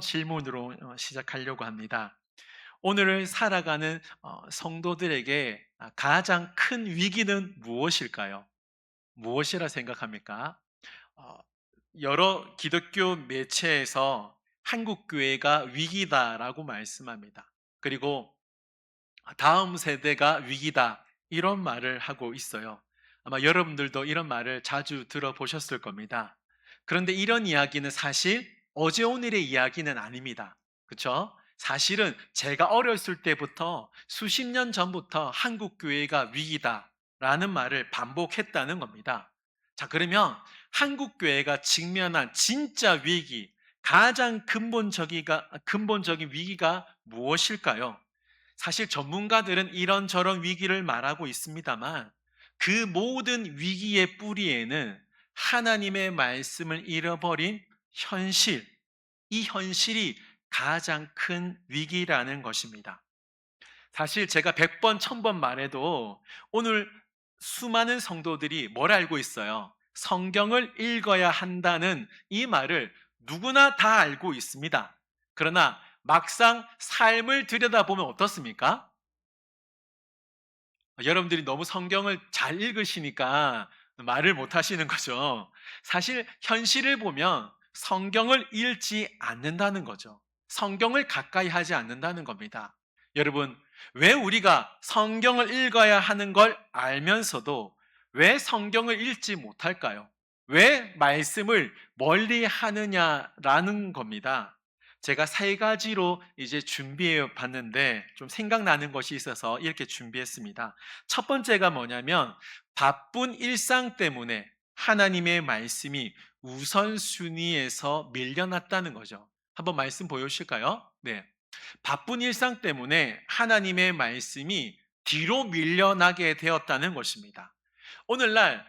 질문으로 시작하려고 합니다. 오늘을 살아가는 성도들에게 가장 큰 위기는 무엇일까요? 무엇이라 생각합니까? 어, 여러 기독교 매체에서 한국 교회가 위기다라고 말씀합니다. 그리고 다음 세대가 위기다 이런 말을 하고 있어요. 아마 여러분들도 이런 말을 자주 들어보셨을 겁니다. 그런데 이런 이야기는 사실 어제 오늘의 이야기는 아닙니다. 그렇죠? 사실은 제가 어렸을 때부터 수십 년 전부터 한국 교회가 위기다라는 말을 반복했다는 겁니다. 자, 그러면 한국 교회가 직면한 진짜 위기, 가장 근본적인 위기가 무엇일까요? 사실 전문가들은 이런저런 위기를 말하고 있습니다만 그 모든 위기의 뿌리에는 하나님의 말씀을 잃어버린 현실, 이 현실이 가장 큰 위기라는 것입니다. 사실 제가 100번, 1000번 말해도 오늘 수많은 성도들이 뭘 알고 있어요? 성경을 읽어야 한다는 이 말을 누구나 다 알고 있습니다. 그러나 막상 삶을 들여다보면 어떻습니까? 여러분들이 너무 성경을 잘 읽으시니까 말을 못 하시는 거죠. 사실 현실을 보면 성경을 읽지 않는다는 거죠. 성경을 가까이 하지 않는다는 겁니다. 여러분, 왜 우리가 성경을 읽어야 하는 걸 알면서도 왜 성경을 읽지 못할까요? 왜 말씀을 멀리 하느냐라는 겁니다. 제가 세 가지로 이제 준비해 봤는데 좀 생각나는 것이 있어서 이렇게 준비했습니다. 첫 번째가 뭐냐면 바쁜 일상 때문에 하나님의 말씀이 우선순위에서 밀려났다는 거죠. 한번 말씀 보여주실까요? 네. 바쁜 일상 때문에 하나님의 말씀이 뒤로 밀려나게 되었다는 것입니다. 오늘날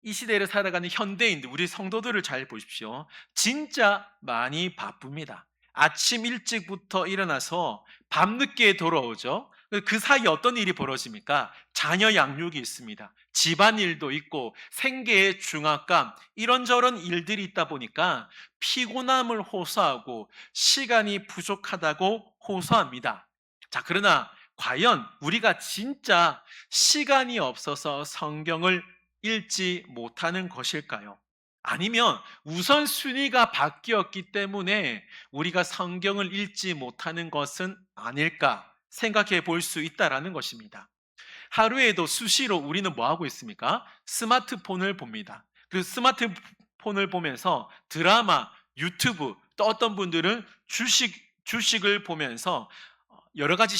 이 시대를 살아가는 현대인들, 우리 성도들을 잘 보십시오. 진짜 많이 바쁩니다. 아침 일찍부터 일어나서 밤늦게 돌아오죠. 그 사이 어떤 일이 벌어집니까? 자녀 양육이 있습니다. 집안일도 있고 생계의 중압감, 이런저런 일들이 있다 보니까 피곤함을 호소하고 시간이 부족하다고 호소합니다. 자, 그러나 과연 우리가 진짜 시간이 없어서 성경을 읽지 못하는 것일까요? 아니면 우선순위가 바뀌었기 때문에 우리가 성경을 읽지 못하는 것은 아닐까 생각해 볼 수 있다라는 것입니다. 하루에도 수시로 우리는 뭐 하고 있습니까? 스마트폰을 봅니다. 그 스마트폰을 보면서 드라마, 유튜브, 또 어떤 분들은 주식을 보면서 여러 가지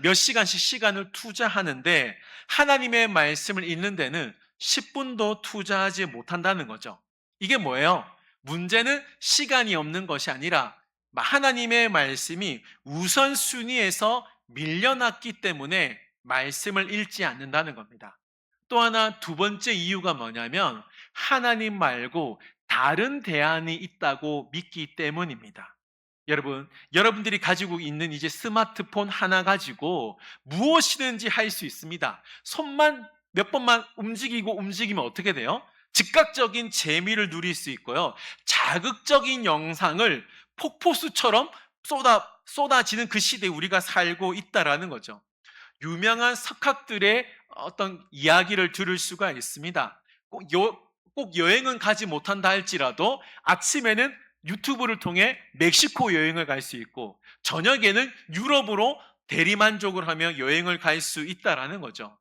몇 시간씩 시간을 투자하는데 하나님의 말씀을 읽는 데는 10분도 투자하지 못한다는 거죠. 이게 뭐예요? 문제는 시간이 없는 것이 아니라 하나님의 말씀이 우선순위에서 밀려났기 때문에 말씀을 읽지 않는다는 겁니다. 또 하나 두 번째 이유가 뭐냐면 하나님 말고 다른 대안이 있다고 믿기 때문입니다. 여러분들이 가지고 있는 이제 스마트폰 하나 가지고 무엇이든지 할 수 있습니다. 손만 몇 번만 움직이면 어떻게 돼요? 즉각적인 재미를 누릴 수 있고요. 자극적인 영상을 폭포수처럼 쏟아지는 그 시대에 우리가 살고 있다라는 거죠. 유명한 석학들의 어떤 이야기를 들을 수가 있습니다. 꼭 여행은 가지 못한다 할지라도 아침에는 유튜브를 통해 멕시코 여행을 갈 수 있고 저녁에는 유럽으로 대리만족을 하며 여행을 갈 수 있다라는 거죠.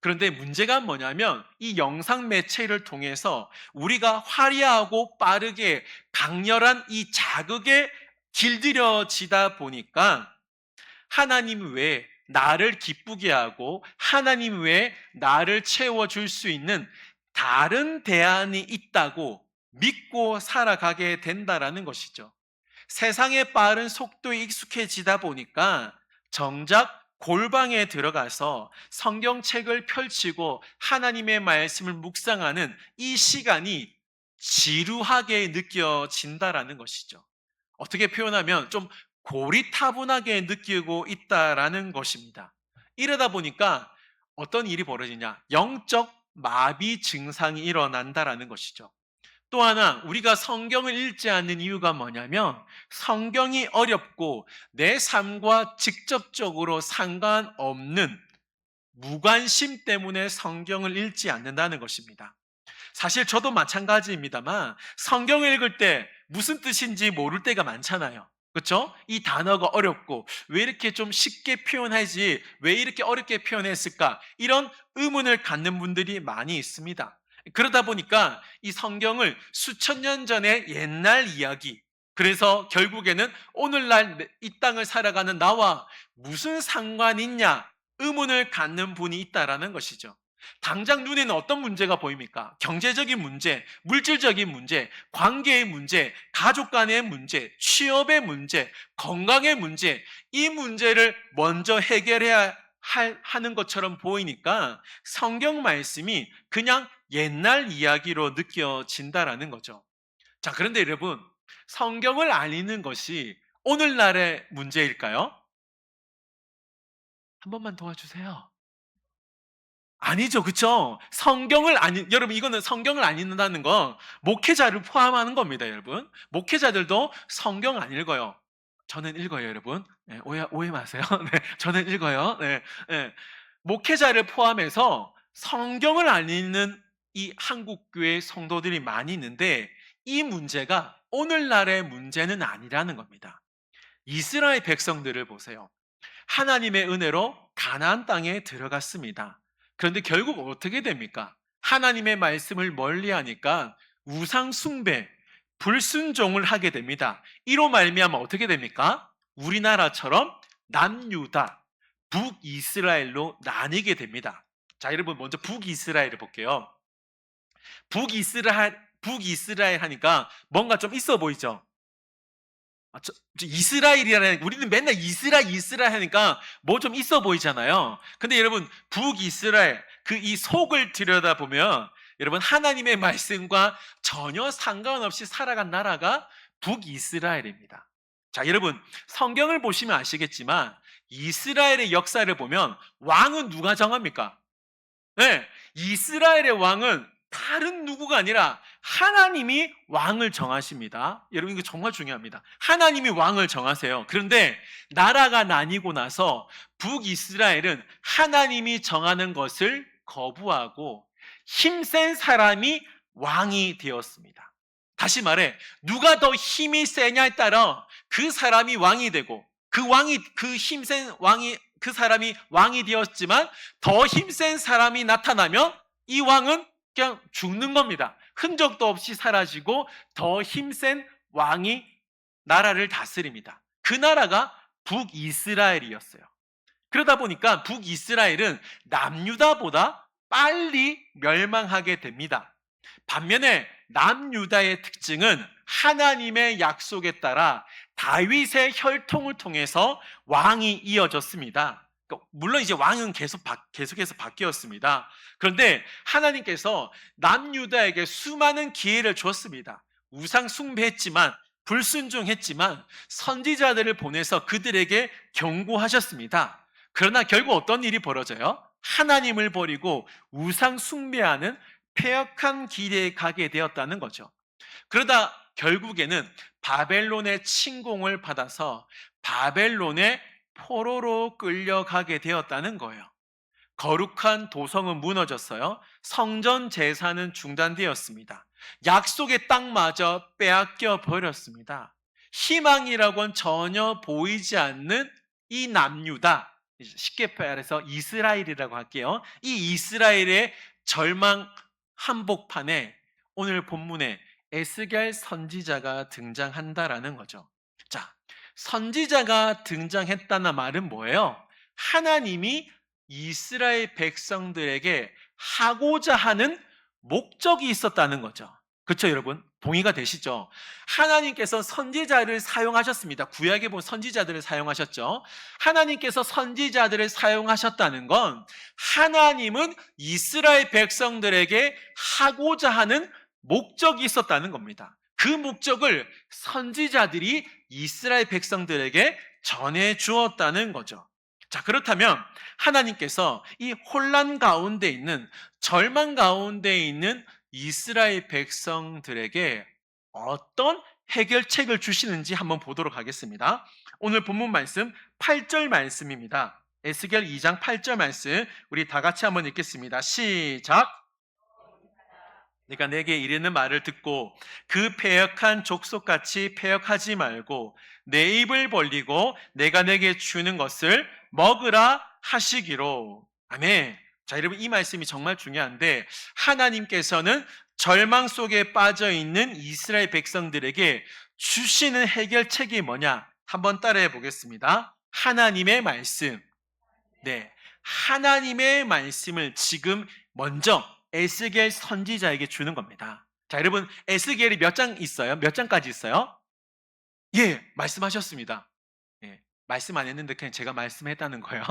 그런데 문제가 뭐냐면 이 영상 매체를 통해서 우리가 화려하고 빠르게 강렬한 이 자극에 길들여지다 보니까 하나님 외에 나를 기쁘게 하고 하나님 외에 나를 채워줄 수 있는 다른 대안이 있다고 믿고 살아가게 된다라는 것이죠. 세상의 빠른 속도에 익숙해지다 보니까 정작 골방에 들어가서 성경책을 펼치고 하나님의 말씀을 묵상하는 이 시간이 지루하게 느껴진다라는 것이죠. 어떻게 표현하면 좀 고리타분하게 느끼고 있다라는 것입니다. 이러다 보니까 어떤 일이 벌어지냐? 영적 마비 증상이 일어난다라는 것이죠. 또 하나 우리가 성경을 읽지 않는 이유가 뭐냐면 성경이 어렵고 내 삶과 직접적으로 상관없는 무관심 때문에 성경을 읽지 않는다는 것입니다. 사실 저도 마찬가지입니다만 성경을 읽을 때 무슨 뜻인지 모를 때가 많잖아요. 그렇죠? 이 단어가 어렵고 왜 이렇게 좀 쉽게 표현하지 왜 이렇게 어렵게 표현했을까 이런 의문을 갖는 분들이 많이 있습니다. 그러다 보니까 이 성경을 수천 년 전의 옛날 이야기, 그래서 결국에는 오늘날 이 땅을 살아가는 나와 무슨 상관이 있냐 의문을 갖는 분이 있다라는 것이죠. 당장 눈에는 어떤 문제가 보입니까? 경제적인 문제, 물질적인 문제, 관계의 문제, 가족 간의 문제, 취업의 문제, 건강의 문제, 이 문제를 먼저 해결해야 하는 것처럼 보이니까 성경 말씀이 그냥 옛날 이야기로 느껴진다라는 거죠. 자, 그런데 여러분, 성경을 안 읽는 것이 오늘날의 문제일까요? 한 번만 도와주세요. 아니죠. 그쵸? 여러분, 이거는 성경을 안 읽는다는 건 목회자를 포함하는 겁니다, 여러분. 목회자들도 성경 안 읽어요. 저는 읽어요, 여러분. 네, 오해 마세요. 네, 저는 읽어요. 네, 네. 목회자를 포함해서 성경을 안 읽는 이 한국교회 성도들이 많이 있는데 이 문제가 오늘날의 문제는 아니라는 겁니다. 이스라엘 백성들을 보세요. 하나님의 은혜로 가나안 땅에 들어갔습니다. 그런데 결국 어떻게 됩니까? 하나님의 말씀을 멀리하니까 우상 숭배, 불순종을 하게 됩니다. 이로 말미암아 어떻게 됩니까? 우리나라처럼 남유다, 북이스라엘로 나뉘게 됩니다. 자, 여러분 먼저 북이스라엘을 볼게요. 북이스라엘 하니까 뭔가 좀 있어 보이죠? 이스라엘이라는, 우리는 맨날 이스라엘 하니까 뭐 좀 있어 보이잖아요. 근데 여러분, 북이스라엘, 이 속을 들여다보면 여러분, 하나님의 말씀과 전혀 상관없이 살아간 나라가 북이스라엘입니다. 자, 여러분, 성경을 보시면 아시겠지만 이스라엘의 역사를 보면 왕은 누가 정합니까? 네, 이스라엘의 왕은 다른 누구가 아니라 하나님이 왕을 정하십니다. 여러분, 이거 정말 중요합니다. 하나님이 왕을 정하세요. 그런데 나라가 나뉘고 나서 북이스라엘은 하나님이 정하는 것을 거부하고 힘센 사람이 왕이 되었습니다. 다시 말해, 누가 더 힘이 세냐에 따라 그 사람이 왕이 되고, 그 힘센 왕이, 그 사람이 왕이 되었지만 더 힘센 사람이 나타나면 이 왕은 그냥 죽는 겁니다. 흔적도 없이 사라지고 더 힘센 왕이 나라를 다스립니다. 그 나라가 북이스라엘이었어요. 그러다 보니까 북이스라엘은 남유다보다 빨리 멸망하게 됩니다. 반면에 남유다의 특징은 하나님의 약속에 따라 다윗의 혈통을 통해서 왕이 이어졌습니다. 물론 이제 왕은 계속해서 바뀌었습니다. 그런데 하나님께서 남유다에게 수많은 기회를 줬습니다. 우상 숭배했지만, 불순종했지만 선지자들을 보내서 그들에게 경고하셨습니다. 그러나 결국 어떤 일이 벌어져요? 하나님을 버리고 우상 숭배하는 폐역한 길에 가게 되었다는 거죠. 그러다 결국에는 바벨론의 침공을 받아서 바벨론의 포로로 끌려가게 되었다는 거예요. 거룩한 도성은 무너졌어요. 성전 제사는 중단되었습니다. 약속의 땅마저 빼앗겨 버렸습니다. 희망이라고는 전혀 보이지 않는 이 남유다, 쉽게 말해서 이스라엘이라고 할게요. 이 이스라엘의 절망 한복판에 오늘 본문에 에스겔 선지자가 등장한다라는 거죠. 자, 선지자가 등장했다는 말은 뭐예요? 하나님이 이스라엘 백성들에게 하고자 하는 목적이 있었다는 거죠. 그렇죠, 여러분? 동의가 되시죠? 하나님께서 선지자를 사용하셨습니다. 구약에 보면 선지자들을 사용하셨죠. 하나님께서 선지자들을 사용하셨다는 건 하나님은 이스라엘 백성들에게 하고자 하는 목적이 있었다는 겁니다. 그 목적을 선지자들이 이스라엘 백성들에게 전해 주었다는 거죠. 자, 그렇다면 하나님께서 이 혼란 가운데 있는, 절망 가운데 있는 이스라엘 백성들에게 어떤 해결책을 주시는지 한번 보도록 하겠습니다. 오늘 본문 말씀 8절 말씀입니다. 에스겔 2장 8절 말씀 우리 다 같이 한번 읽겠습니다. 시작. 네가 내게 이르는 말을 듣고 그 패역한 족속같이 패역하지 말고 내 입을 벌리고 내가 내게 주는 것을 먹으라 하시기로. 아멘. 자, 여러분 이 말씀이 정말 중요한데 하나님께서는 절망 속에 빠져 있는 이스라엘 백성들에게 주시는 해결책이 뭐냐? 한번 따라해 보겠습니다. 하나님의 말씀. 네. 하나님의 말씀을 지금 먼저 에스겔 선지자에게 주는 겁니다. 자, 여러분 에스겔이 몇 장 있어요? 몇 장까지 있어요? 예, 말씀하셨습니다. 예, 말씀 안 했는데 그냥 제가 말씀했다는 거예요.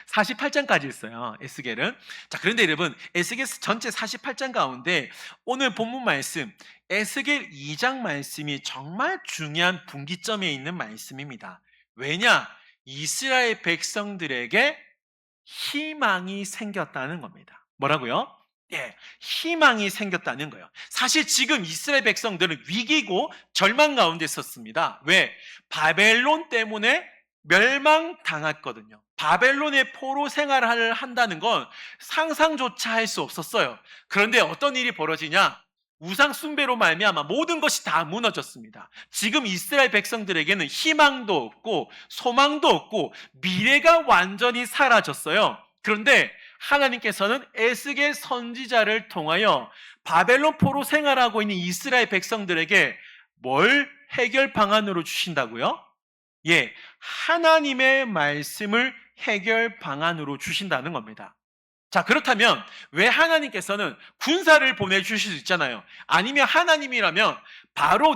48장까지 있어요, 에스겔은. 자, 그런데 여러분 에스겔 전체 48장 가운데 오늘 본문 말씀 에스겔 2장 말씀이 정말 중요한 분기점에 있는 말씀입니다. 왜냐? 이스라엘 백성들에게 희망이 생겼다는 겁니다. 뭐라고요? 예, 희망이 생겼다는 거예요. 사실 지금 이스라엘 백성들은 위기고 절망 가운데 있었습니다. 왜? 바벨론 때문에 멸망당했거든요. 바벨론의 포로 생활을 한다는 건 상상조차 할 수 없었어요. 그런데 어떤 일이 벌어지냐? 우상 숭배로 말미암아 모든 것이 다 무너졌습니다. 지금 이스라엘 백성들에게는 희망도 없고 소망도 없고 미래가 완전히 사라졌어요. 그런데 하나님께서는 에스겔 선지자를 통하여 바벨론 포로 생활하고 있는 이스라엘 백성들에게 뭘 해결 방안으로 주신다고요? 예, 하나님의 말씀을 해결 방안으로 주신다는 겁니다. 자, 그렇다면 왜 하나님께서는 군사를 보내주실 수 있잖아요. 아니면 하나님이라면 바로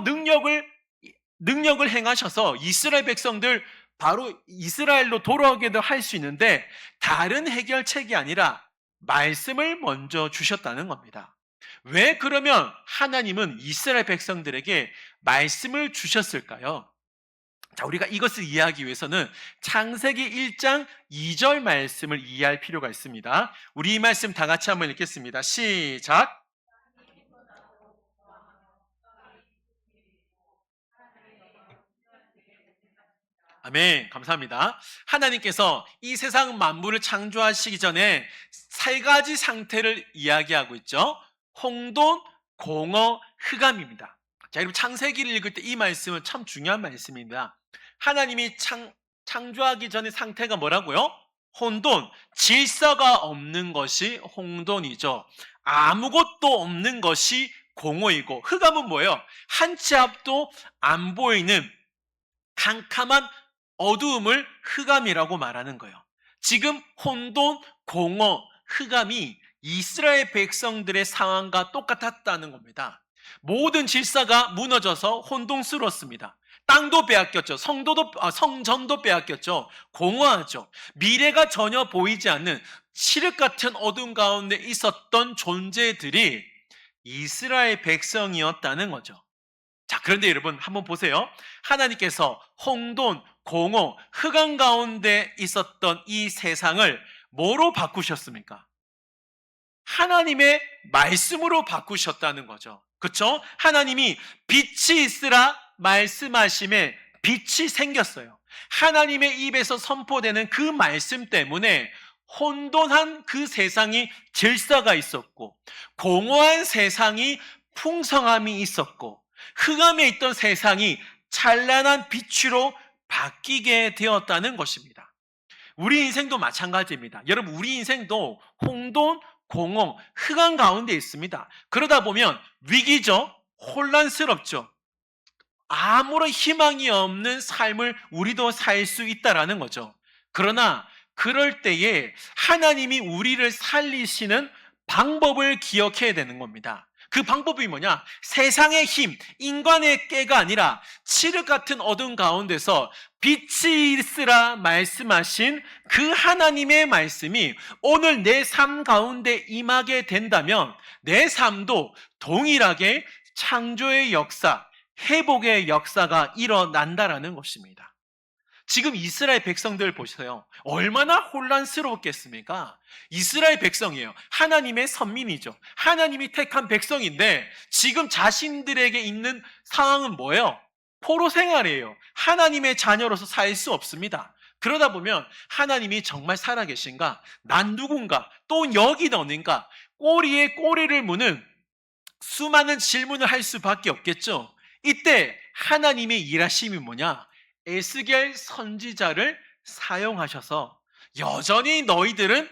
능력을 행하셔서 이스라엘 백성들 바로 이스라엘로 돌아오게도 할 수 있는데 다른 해결책이 아니라 말씀을 먼저 주셨다는 겁니다. 왜 그러면 하나님은 이스라엘 백성들에게 말씀을 주셨을까요? 자, 우리가 이것을 이해하기 위해서는 창세기 1장 2절 말씀을 이해할 필요가 있습니다. 우리 이 말씀 다 같이 한번 읽겠습니다. 시작. 아멘. 감사합니다. 하나님께서 이 세상 만물을 창조하시기 전에 세 가지 상태를 이야기하고 있죠. 혼돈, 공허, 흑암입니다. 자, 여러분 창세기를 읽을 때 이 말씀은 참 중요한 말씀입니다. 하나님이 창조하기 전의 상태가 뭐라고요? 혼돈, 질서가 없는 것이 혼돈이죠. 아무것도 없는 것이 공허이고, 흑암은 뭐예요? 한 치 앞도 안 보이는 캄캄한 어두움을 흑암이라고 말하는 거예요. 지금 혼돈, 공허, 흑암이 이스라엘 백성들의 상황과 똑같았다는 겁니다. 모든 질서가 무너져서 혼돈스러웠습니다. 땅도 빼앗겼죠. 성전도 빼앗겼죠. 공허하죠. 미래가 전혀 보이지 않는 칠흑 같은 어둠 가운데 있었던 존재들이 이스라엘 백성이었다는 거죠. 자, 그런데 여러분 한번 보세요. 하나님께서 혼돈, 공허, 흑암 가운데 있었던 이 세상을 뭐로 바꾸셨습니까? 하나님의 말씀으로 바꾸셨다는 거죠. 그렇죠? 하나님이 빛이 있으라 말씀하심에 빛이 생겼어요. 하나님의 입에서 선포되는 그 말씀 때문에 혼돈한 그 세상이 질서가 있었고, 공허한 세상이 풍성함이 있었고, 흑암에 있던 세상이 찬란한 빛으로 바뀌게 되었다는 것입니다. 우리 인생도 마찬가지입니다. 여러분, 우리 인생도 혼돈, 공허, 흑암 가운데 있습니다. 그러다 보면 위기죠. 혼란스럽죠. 아무런 희망이 없는 삶을 우리도 살 수 있다라는 거죠. 그러나 그럴 때에 하나님이 우리를 살리시는 방법을 기억해야 되는 겁니다. 그 방법이 뭐냐? 세상의 힘, 인간의 깨가 아니라 칠흑 같은 어둠 가운데서 빛이 있으라 말씀하신 그 하나님의 말씀이 오늘 내 삶 가운데 임하게 된다면 내 삶도 동일하게 창조의 역사, 회복의 역사가 일어난다라는 것입니다. 지금 이스라엘 백성들 보세요. 얼마나 혼란스러웠겠습니까? 이스라엘 백성이에요. 하나님의 선민이죠. 하나님이 택한 백성인데 지금 자신들에게 있는 상황은 뭐예요? 포로 생활이에요. 하나님의 자녀로서 살 수 없습니다. 그러다 보면 하나님이 정말 살아계신가? 난 누군가? 또 여기는 어딘가? 꼬리에 꼬리를 무는 수많은 질문을 할 수밖에 없겠죠. 이때 하나님의 일하심이 뭐냐? 에스겔 선지자를 사용하셔서 여전히 너희들은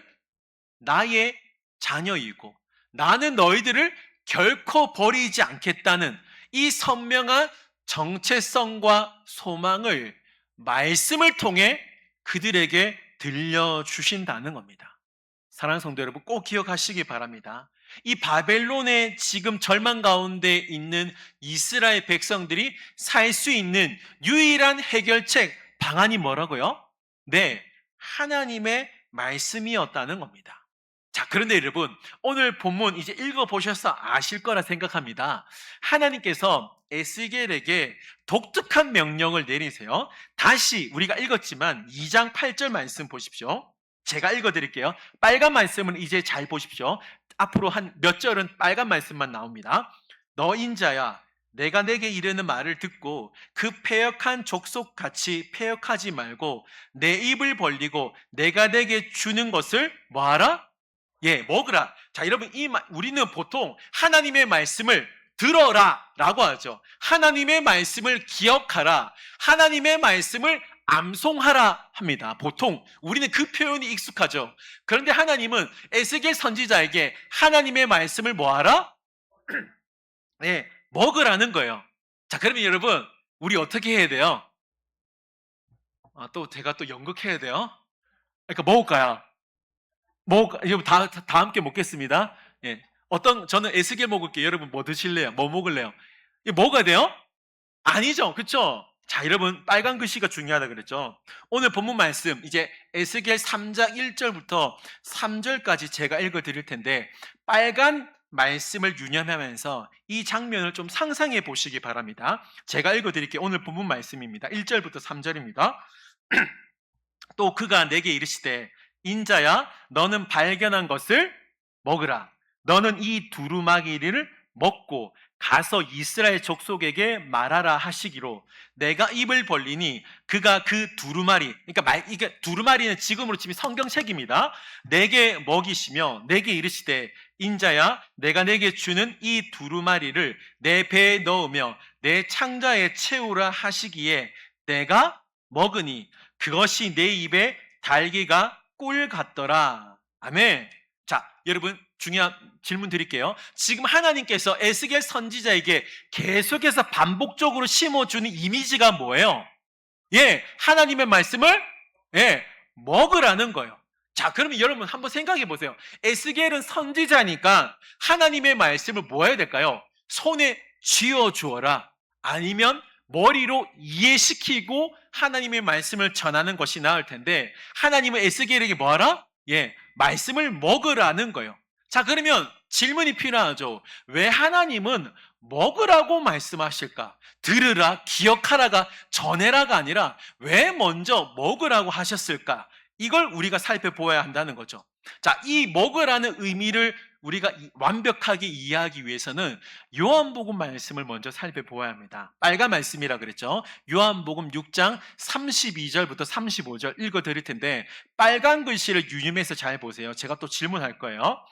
나의 자녀이고 나는 너희들을 결코 버리지 않겠다는 이 선명한 정체성과 소망을 말씀을 통해 그들에게 들려주신다는 겁니다. 사랑하는 성도 여러분, 꼭 기억하시기 바랍니다. 이 바벨론의 지금 절망 가운데 있는 이스라엘 백성들이 살 수 있는 유일한 해결책 방안이 뭐라고요? 네, 하나님의 말씀이었다는 겁니다. 자, 그런데 여러분, 오늘 본문 이제 읽어보셔서 아실 거라 생각합니다. 하나님께서 에스겔에게 독특한 명령을 내리세요. 다시 우리가 읽었지만 2장 8절 말씀 보십시오. 제가 읽어드릴게요. 빨간 말씀은 이제 잘 보십시오. 앞으로 한 몇 절은 빨간 말씀만 나옵니다. 너 인자야, 내가 내게 이르는 말을 듣고 그 패역한 족속같이 패역하지 말고 내 입을 벌리고 내가 내게 주는 것을 뭐하라? 예, 먹으라. 자, 여러분, 우리는 보통 하나님의 말씀을 들어라 라고 하죠. 하나님의 말씀을 기억하라. 하나님의 말씀을 암송하라 합니다. 보통 우리는 그 표현이 익숙하죠. 그런데 하나님은 에스겔 선지자에게 하나님의 말씀을 뭐하라? 네, 먹으라는 거예요. 자, 그러면 여러분, 우리 어떻게 해야 돼요? 또 제가 또 연극해야 돼요? 그러니까 먹을까요? 여러분 다 함께 먹겠습니다. 예. 저는 에스겔 먹을게요. 여러분 뭐 드실래요? 뭐 먹을래요? 이거 먹어야 돼요? 아니죠. 그쵸? 자, 여러분, 빨간 글씨가 중요하다 그랬죠? 오늘 본문 말씀, 이제 에스겔 3장 1절부터 3절까지 제가 읽어 드릴 텐데, 빨간 말씀을 유념하면서 이 장면을 좀 상상해 보시기 바랍니다. 제가 읽어 드릴게요. 오늘 본문 말씀입니다. 1절부터 3절입니다. 또 그가 내게 이르시되, 인자야, 너는 발견한 것을 먹으라. 너는 이 두루마기를 먹고 가서 이스라엘 족속에게 말하라 하시기로 내가 입을 벌리니 그가 그 두루마리, 그러니까 이게 두루마리는 지금으로 치면 성경책입니다. 내게 먹이시며 내게 이르시되, 인자야, 내가 내게 주는 이 두루마리를 내 배에 넣으며 내 창자에 채우라 하시기에 내가 먹으니 그것이 내 입에 달기가 꿀 같더라. 아멘. 자, 여러분, 중요한 질문 드릴게요. 지금 하나님께서 에스겔 선지자에게 계속해서 반복적으로 심어주는 이미지가 뭐예요? 예, 하나님의 말씀을 먹으라는 거예요. 자, 그러면 여러분 한번 생각해 보세요. 에스겔은 선지자니까 하나님의 말씀을 뭐 해야 될까요? 손에 쥐어 주어라. 아니면 머리로 이해시키고 하나님의 말씀을 전하는 것이 나을 텐데, 하나님은 에스겔에게 뭐 하라? 말씀을 먹으라는 거예요. 자, 그러면 질문이 필요하죠. 왜 하나님은 먹으라고 말씀하실까? 들으라, 기억하라가, 전해라가 아니라 왜 먼저 먹으라고 하셨을까? 이걸 우리가 살펴보아야 한다는 거죠. 자, 이 먹으라는 의미를 우리가 완벽하게 이해하기 위해서는 요한복음 말씀을 먼저 살펴보아야 합니다. 빨간 말씀이라 그랬죠. 요한복음 6장 32절부터 35절 읽어드릴 텐데, 빨간 글씨를 유념해서 잘 보세요. 제가 또 질문할 거예요.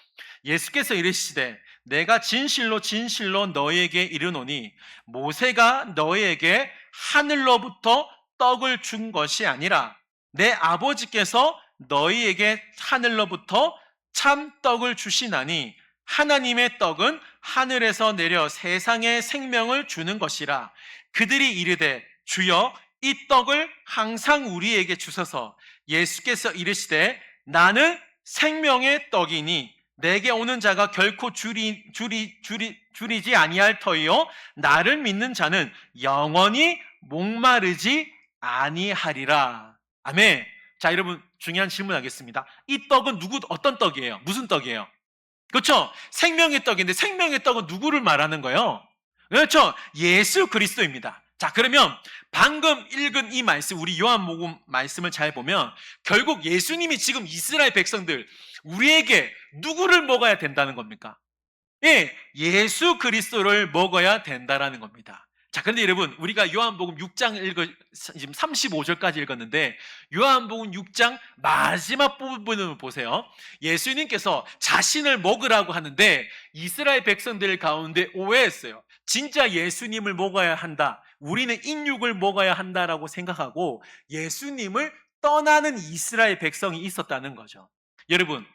예수께서 이르시되, 내가 진실로 진실로 너희에게 이르노니 모세가 너희에게 하늘로부터 떡을 준 것이 아니라 내 아버지께서 너희에게 하늘로부터 참 떡을 주시나니 하나님의 떡은 하늘에서 내려 세상에 생명을 주는 것이라. 그들이 이르되, 주여, 이 떡을 항상 우리에게 주소서. 예수께서 이르시되, 나는 생명의 떡이니 내게 오는 자가 결코 줄이지 아니할 터이요 나를 믿는 자는 영원히 목마르지 아니하리라. 아멘. 자, 여러분, 중요한 질문하겠습니다. 이 떡은 어떤 떡이에요? 무슨 떡이에요? 그렇죠? 생명의 떡인데 생명의 떡은 누구를 말하는 거예요? 그렇죠? 예수 그리스도입니다. 자, 그러면 방금 읽은 이 말씀, 우리 요한복음 말씀을 잘 보면 결국 예수님이 지금 이스라엘 백성들, 우리에게 누구를 먹어야 된다는 겁니까? 예, 예수 그리스도를 먹어야 된다라는 겁니다. 자, 그런데 여러분, 우리가 요한복음 6장 지금 35절까지 읽었는데, 요한복음 6장 마지막 부분을 보세요. 예수님께서 자신을 먹으라고 하는데, 이스라엘 백성들 가운데 오해했어요. 진짜 예수님을 먹어야 한다. 우리는 인육을 먹어야 한다라고 생각하고, 예수님을 떠나는 이스라엘 백성이 있었다는 거죠. 여러분,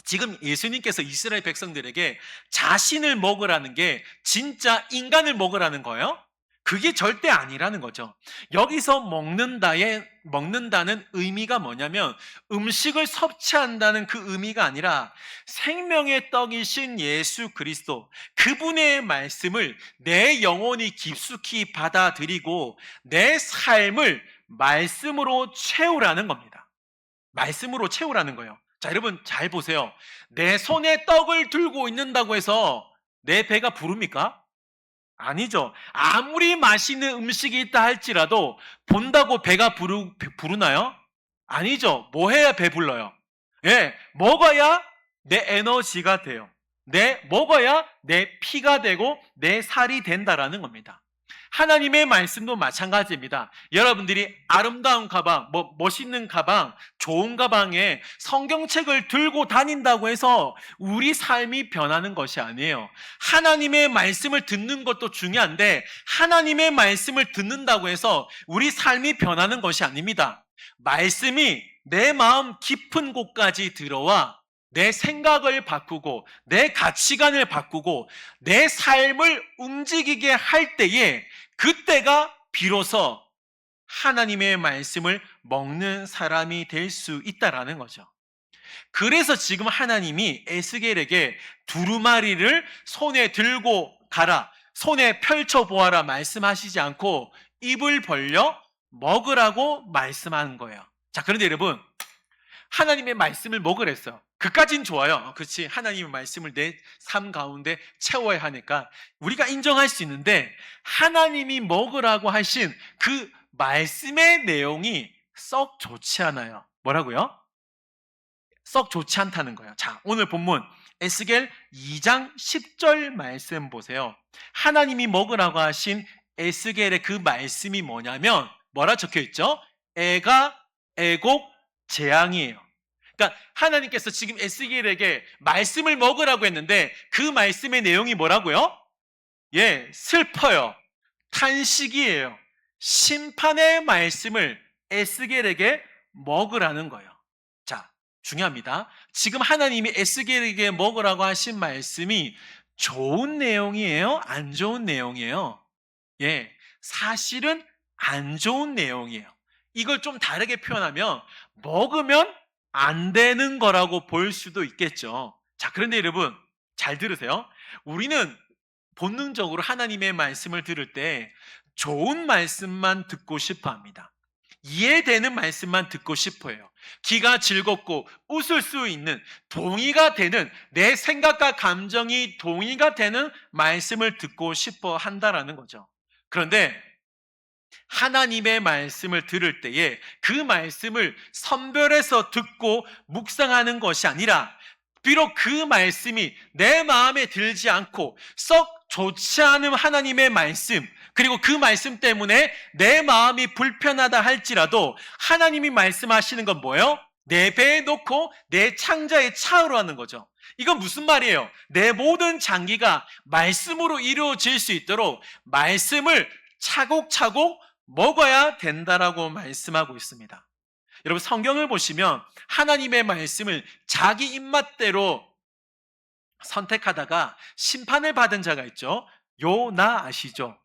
지금 예수님께서 이스라엘 백성들에게 자신을 먹으라는 게 진짜 인간을 먹으라는 거예요? 그게 절대 아니라는 거죠. 여기서 먹는다는 의미가 뭐냐면 음식을 섭취한다는 그 의미가 아니라 생명의 떡이신 예수 그리스도, 그분의 말씀을 내 영혼이 깊숙이 받아들이고 내 삶을 말씀으로 채우라는 겁니다. 말씀으로 채우라는 거예요. 자, 여러분 잘 보세요. 내 손에 떡을 들고 있는다고 해서 내 배가 부릅니까? 아니죠. 아무리 맛있는 음식이 있다 할지라도 본다고 배가 부르나요? 아니죠. 뭐 해야 배불러요? 예, 먹어야 내 에너지가 돼요. 먹어야 내 피가 되고 내 살이 된다라는 겁니다. 하나님의 말씀도 마찬가지입니다. 여러분들이 아름다운 가방, 멋있는 가방, 좋은 가방에 성경책을 들고 다닌다고 해서 우리 삶이 변하는 것이 아니에요. 하나님의 말씀을 듣는 것도 중요한데 하나님의 말씀을 듣는다고 해서 우리 삶이 변하는 것이 아닙니다. 말씀이 내 마음 깊은 곳까지 들어와 내 생각을 바꾸고 내 가치관을 바꾸고 내 삶을 움직이게 할 때에 그때가 비로소 하나님의 말씀을 먹는 사람이 될 수 있다라는 거죠. 그래서 지금 하나님이 에스겔에게 두루마리를 손에 들고 가라, 손에 펼쳐 보아라 말씀하시지 않고 입을 벌려 먹으라고 말씀하는 거예요. 자, 그런데 여러분, 하나님의 말씀을 먹으랬어요. 그까진 좋아요. 그렇지. 하나님의 말씀을 내 삶 가운데 채워야 하니까 우리가 인정할 수 있는데 하나님이 먹으라고 하신 그 말씀의 내용이 썩 좋지 않아요. 뭐라고요? 썩 좋지 않다는 거예요. 자, 오늘 본문 에스겔 2장 10절 말씀 보세요. 하나님이 먹으라고 하신 에스겔의 그 말씀이 뭐냐면 뭐라 적혀 있죠? 애가 애곡 재앙이에요. 그러니까 하나님께서 지금 에스겔에게 말씀을 먹으라고 했는데 그 말씀의 내용이 뭐라고요? 예, 슬퍼요. 탄식이에요. 심판의 말씀을 에스겔에게 먹으라는 거예요. 자, 중요합니다. 지금 하나님이 에스겔에게 먹으라고 하신 말씀이 좋은 내용이에요? 안 좋은 내용이에요? 예, 사실은 안 좋은 내용이에요. 이걸 좀 다르게 표현하면 먹으면 안 되는 거라고 볼 수도 있겠죠. 자, 그런데 여러분 잘 들으세요. 우리는 본능적으로 하나님의 말씀을 들을 때 좋은 말씀만 듣고 싶어 합니다. 이해되는 말씀만 듣고 싶어 해요. 귀가 즐겁고 웃을 수 있는, 동의가 되는, 내 생각과 감정이 동의가 되는 말씀을 듣고 싶어 한다라는 거죠. 그런데 하나님의 말씀을 들을 때에 그 말씀을 선별해서 듣고 묵상하는 것이 아니라 비록 그 말씀이 내 마음에 들지 않고 썩 좋지 않은 하나님의 말씀, 그리고 그 말씀 때문에 내 마음이 불편하다 할지라도 하나님이 말씀하시는 건 뭐예요? 내 배에 놓고 내 창자에 차으로 하는 거죠. 이건 무슨 말이에요? 내 모든 장기가 말씀으로 이루어질 수 있도록 말씀을 차곡차곡 먹어야 된다라고 말씀하고 있습니다. 여러분 성경을 보시면 하나님의 말씀을 자기 입맛대로 선택하다가 심판을 받은 자가 있죠. 요나 아시죠?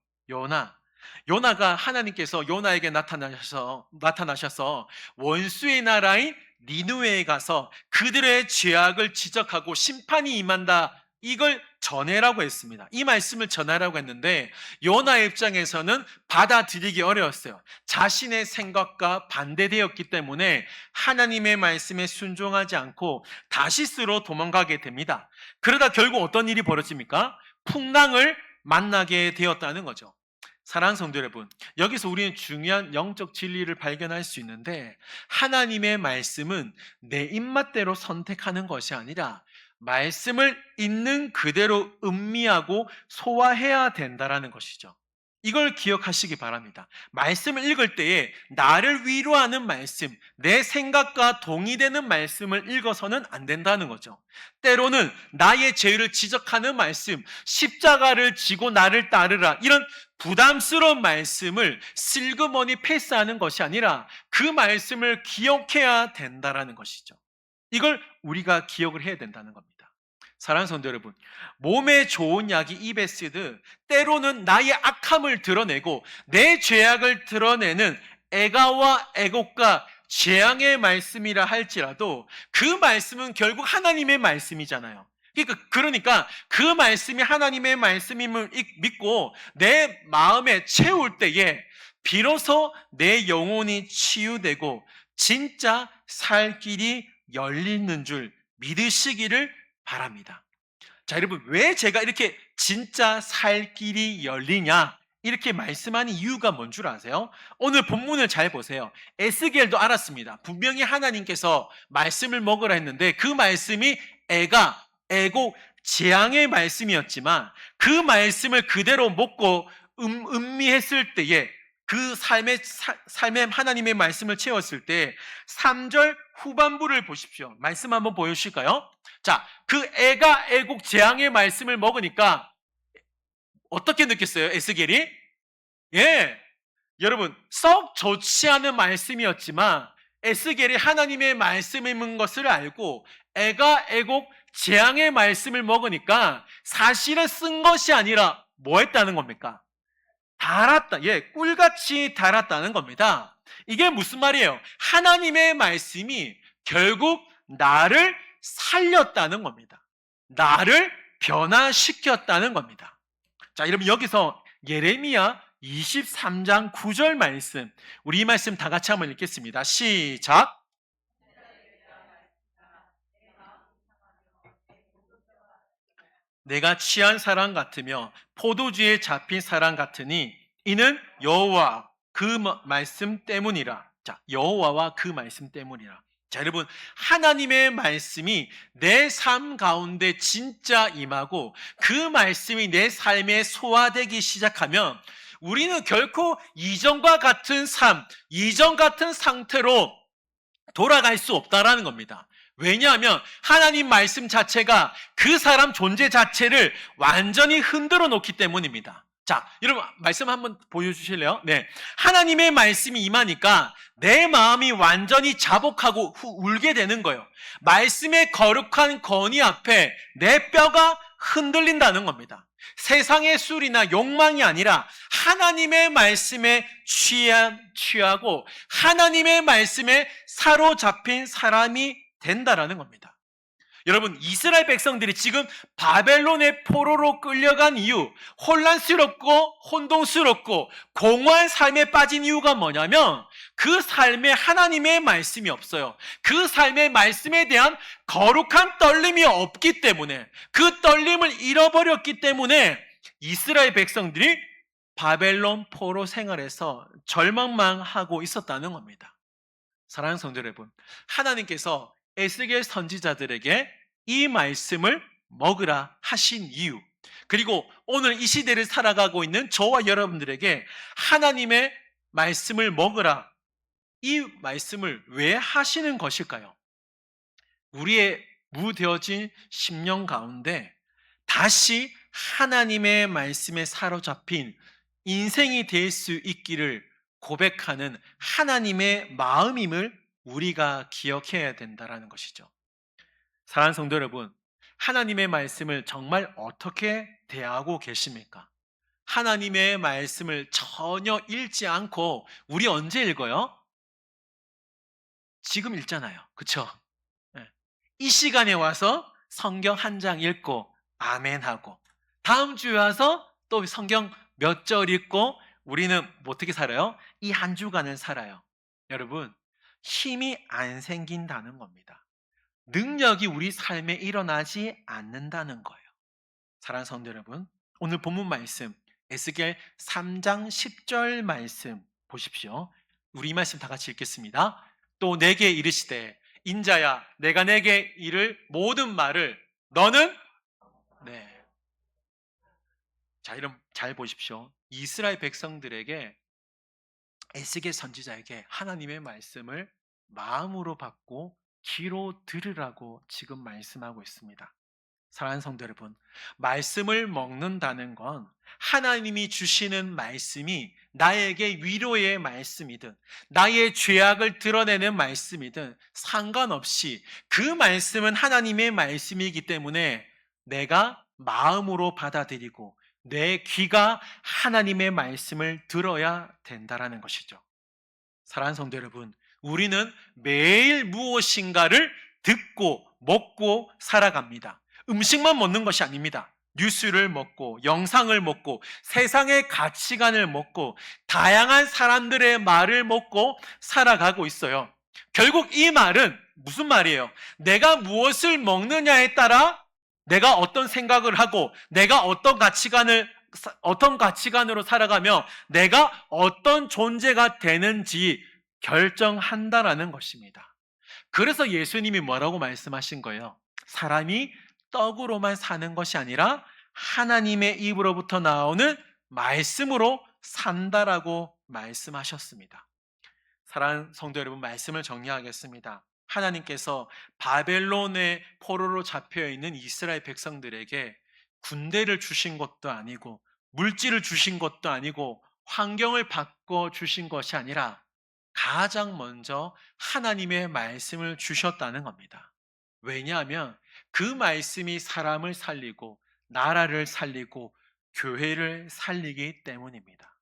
요나가 하나님께서 요나에게 나타나셔서 원수의 나라인 니느웨에 가서 그들의 죄악을 지적하고 심판이 임한다, 이걸 전해라고 했습니다. 이 말씀을 전하라고 했는데 요나의 입장에서는 받아들이기 어려웠어요. 자신의 생각과 반대되었기 때문에 하나님의 말씀에 순종하지 않고 다시스로 도망가게 됩니다. 그러다 결국 어떤 일이 벌어집니까? 풍랑을 만나게 되었다는 거죠. 사랑하는 성도 여러분, 여기서 우리는 중요한 영적 진리를 발견할 수 있는데, 하나님의 말씀은 내 입맛대로 선택하는 것이 아니라 말씀을 있는 그대로 음미하고 소화해야 된다라는 것이죠. 이걸 기억하시기 바랍니다. 말씀을 읽을 때에 나를 위로하는 말씀, 내 생각과 동의되는 말씀을 읽어서는 안 된다는 거죠. 때로는 나의 죄를 지적하는 말씀, 십자가를 지고 나를 따르라, 이런 부담스러운 말씀을 슬그머니 패스하는 것이 아니라 그 말씀을 기억해야 된다라는 것이죠. 이걸 우리가 기억을 해야 된다는 겁니다. 사랑하는 성도 여러분, 몸에 좋은 약이 입에 쓰듯 때로는 나의 악함을 드러내고 내 죄악을 드러내는 애가와 애곡과 재앙의 말씀이라 할지라도 그 말씀은 결국 하나님의 말씀이잖아요. 그러니까 그 말씀이 하나님의 말씀임을 믿고 내 마음에 채울 때에 비로소 내 영혼이 치유되고 진짜 살 길이 열리는 줄 믿으시기를 바랍니다. 자, 여러분, 왜 제가 이렇게 진짜 살 길이 열리냐 이렇게 말씀하는 이유가 뭔 줄 아세요? 오늘 본문을 잘 보세요. 에스겔도 알았습니다. 분명히 하나님께서 말씀을 먹으라 했는데 그 말씀이 애가, 애곡, 재앙의 말씀이었지만 그 말씀을 그대로 먹고 음미했을 때에 그 삶의 하나님의 말씀을 채웠을 때 3절 후반부를 보십시오. 말씀 한번 보여주실까요? 자, 그 애가 애곡 재앙의 말씀을 먹으니까 어떻게 느꼈어요? 에스겔이? 예, 여러분, 썩 좋지 않은 말씀이었지만 에스겔이 하나님의 말씀인 것을 알고 애가 애곡 재앙의 말씀을 먹으니까 사실은 쓴 것이 아니라 뭐 했다는 겁니까? 달았다. 예, 꿀같이 달았다는 겁니다. 이게 무슨 말이에요? 하나님의 말씀이 결국 나를 살렸다는 겁니다. 나를 변화시켰다는 겁니다. 자, 여러분, 여기서 예레미야 23장 9절 말씀, 우리 이 말씀 다 같이 한번 읽겠습니다. 시작. 내가 취한 사람 같으며 포도주에 잡힌 사람 같으니 이는 여호와 그 말씀 때문이라. 자, 여호와와 그 말씀 때문이라. 자, 여러분, 하나님의 말씀이 내 삶 가운데 진짜 임하고 그 말씀이 내 삶에 소화되기 시작하면 우리는 결코 이전과 같은 삶, 이전 같은 상태로 돌아갈 수 없다라는 겁니다. 왜냐하면 하나님 말씀 자체가 그 사람 존재 자체를 완전히 흔들어 놓기 때문입니다. 자, 여러분, 말씀 한번 보여주실래요? 네. 하나님의 말씀이 임하니까 내 마음이 완전히 자복하고 울게 되는 거예요. 말씀의 거룩한 권위 앞에 내 뼈가 흔들린다는 겁니다. 세상의 술이나 욕망이 아니라 하나님의 말씀에 취하고 하나님의 말씀에 사로잡힌 사람이 된다라는 겁니다. 여러분, 이스라엘 백성들이 지금 바벨론의 포로로 끌려간 이유, 혼란스럽고 혼동스럽고 공허한 삶에 빠진 이유가 뭐냐면 그 삶에 하나님의 말씀이 없어요. 그 삶의 말씀에 대한 거룩한 떨림이 없기 때문에, 그 떨림을 잃어버렸기 때문에 이스라엘 백성들이 바벨론 포로 생활에서 절망만 하고 있었다는 겁니다. 사랑하는 성도 여러분, 하나님께서 에스겔 선지자들에게 이 말씀을 먹으라 하신 이유, 그리고 오늘 이 시대를 살아가고 있는 저와 여러분들에게 하나님의 말씀을 먹으라, 이 말씀을 왜 하시는 것일까요? 우리의 무뎌진 심령 가운데 다시 하나님의 말씀에 사로잡힌 인생이 될 수 있기를 고백하는 하나님의 마음임을 우리가 기억해야 된다는 것이죠. 사랑하는 성도 여러분, 하나님의 말씀을 정말 어떻게 대하고 계십니까? 하나님의 말씀을 전혀 읽지 않고 우리 언제 읽어요? 지금 읽잖아요. 그렇죠? 이 시간에 와서 성경 한 장 읽고 아멘하고 다음 주에 와서 또 성경 몇 절 읽고 우리는 어떻게 살아요? 이 한 주간을 살아요. 여러분, 힘이 안 생긴다는 겁니다. 능력이 우리 삶에 일어나지 않는다는 거예요. 사랑하는 성도 여러분, 오늘 본문 말씀 에스겔 3장 10절 말씀 보십시오. 우리 말씀 다 같이 읽겠습니다. 또 내게 이르시되 인자야 내가 내게 이를 모든 말을 너는 네. 자, 이런 잘 보십시오. 이스라엘 백성들에게 에스겔 선지자에게 하나님의 말씀을 마음으로 받고 귀로 들으라고 지금 말씀하고 있습니다. 사랑하는 성도 여러분, 말씀을 먹는다는 건 하나님이 주시는 말씀이 나에게 위로의 말씀이든 나의 죄악을 드러내는 말씀이든 상관없이 그 말씀은 하나님의 말씀이기 때문에 내가 마음으로 받아들이고 내 귀가 하나님의 말씀을 들어야 된다라는 것이죠. 사랑하는 성도 여러분, 우리는 매일 무엇인가를 듣고 먹고 살아갑니다. 음식만 먹는 것이 아닙니다. 뉴스를 먹고 영상을 먹고 세상의 가치관을 먹고 다양한 사람들의 말을 먹고 살아가고 있어요. 결국 이 말은 무슨 말이에요? 내가 무엇을 먹느냐에 따라 내가 어떤 생각을 하고 내가 어떤 가치관으로 살아가며 내가 어떤 존재가 되는지 결정한다라는 것입니다. 그래서 예수님이 뭐라고 말씀하신 거예요? 사람이 떡으로만 사는 것이 아니라 하나님의 입으로부터 나오는 말씀으로 산다라고 말씀하셨습니다. 사랑하는 성도 여러분, 말씀을 정리하겠습니다. 하나님께서 바벨론의 포로로 잡혀 있는 이스라엘 백성들에게 군대를 주신 것도 아니고 물질을 주신 것도 아니고 환경을 바꿔 주신 것이 아니라 가장 먼저 하나님의 말씀을 주셨다는 겁니다. 왜냐하면 그 말씀이 사람을 살리고 나라를 살리고 교회를 살리기 때문입니다.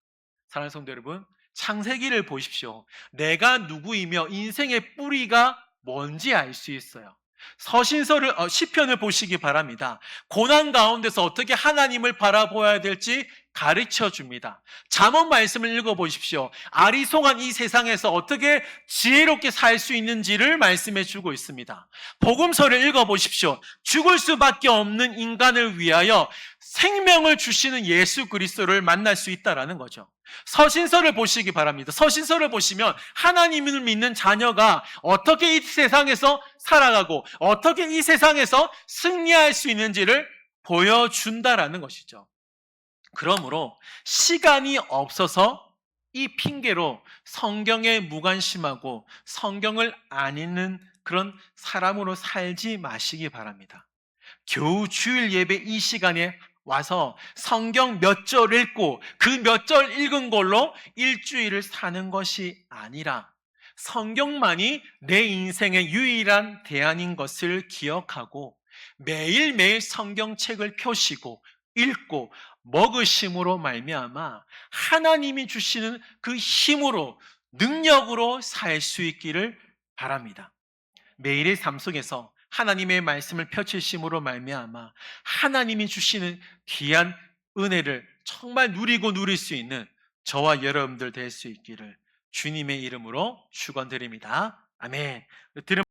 사랑하는 성도 여러분, 창세기를 보십시오. 내가 누구이며 인생의 뿌리가 뭔지 알 수 있어요. 시편을 보시기 바랍니다. 고난 가운데서 어떻게 하나님을 바라보아야 될지 가르쳐 줍니다. 잠언 말씀을 읽어보십시오. 아리송한 이 세상에서 어떻게 지혜롭게 살 수 있는지를 말씀해 주고 있습니다. 복음서를 읽어보십시오. 죽을 수밖에 없는 인간을 위하여 생명을 주시는 예수 그리스도를 만날 수 있다라는 거죠. 서신서를 보시기 바랍니다. 서신서를 보시면 하나님을 믿는 자녀가 어떻게 이 세상에서 살아가고 어떻게 이 세상에서 승리할 수 있는지를 보여준다라는 것이죠. 그러므로 시간이 없어서 이 핑계로 성경에 무관심하고 성경을 안 읽는 그런 사람으로 살지 마시기 바랍니다. 겨우 주일 예배 이 시간에 와서 성경 몇 절 읽고 그 몇 절 읽은 걸로 일주일을 사는 것이 아니라 성경만이 내 인생의 유일한 대안인 것을 기억하고 매일매일 성경책을 펴시고 읽고 먹으심으로 말미암아 하나님이 주시는 그 힘으로 능력으로 살 수 있기를 바랍니다. 매일의 삶 속에서 하나님의 말씀을 펼치심으로 말미암아 하나님이 주시는 귀한 은혜를 정말 누리고 누릴 수 있는 저와 여러분들 될 수 있기를 주님의 이름으로 축원드립니다. 아멘.